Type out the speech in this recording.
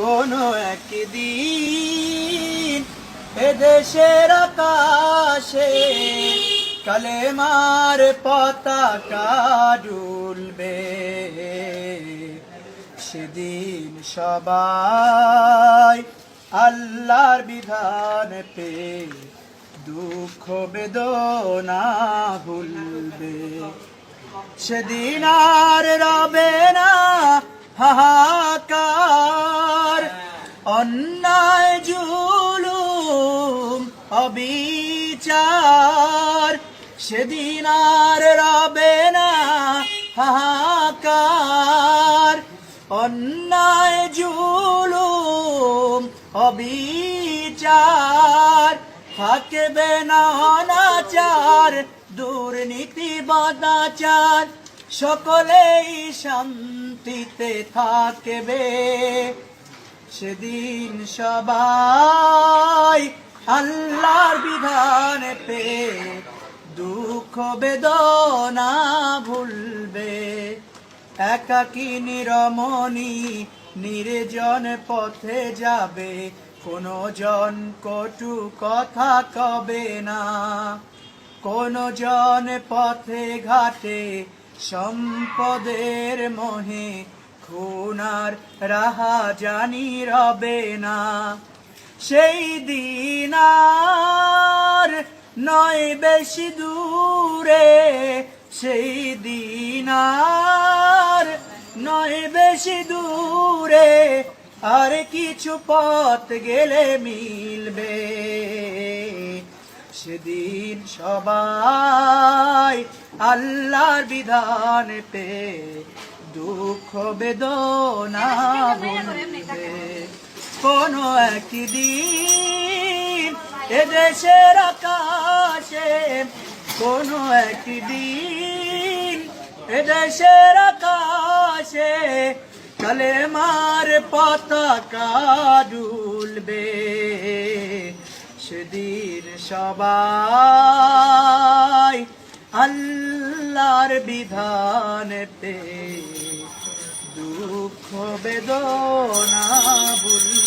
কোনো একদিন এদেশের আকাশে কালেমার পতাকা দুলবে, সেদিন সবাই আল্লাহর বিধান পেয়ে দুঃখ বেদনা ভুলবে। সেদিন আর রবে না হাহাকার, অন্যায় জুলুম অবিচার। সেদিন আর রবে না হাহাকার, অন্যায় জুলুম অবিচার। থাকবে না অনাচার, দুর্নীতি বদাচার, সকলেই শান্তিতে থাকবে। সেদিন সবাই আল্লাহর বিধান পেয়ে দুঃখ বেদনা ভুলবে। একাকিনী রমণী নির্জন পথে যাবে, কোনো জন কটু কথা কবে না। কোনো জন পথে ঘাটে সম্পদের মোহে খুনার রাহা জানি রবে না। সেই দিন আর নয় বেশি দূরে, সেই দিন আর নয় বেশি দূরে, আর কিছু পথ গেলে মিলবে। সেদিন সবাই আল্লাহর বিধান পেয়ে দুঃখ বেদনা ভুলবে। কোনো একদিন এদেশের আকাশে, কোনো একদিন এদেশের আকাশে কালেমার পতাকা দুলবে। সেদিন সবাই আল্লাহর বিধান পেয়ে দুঃখ বেদনা ভুলবে।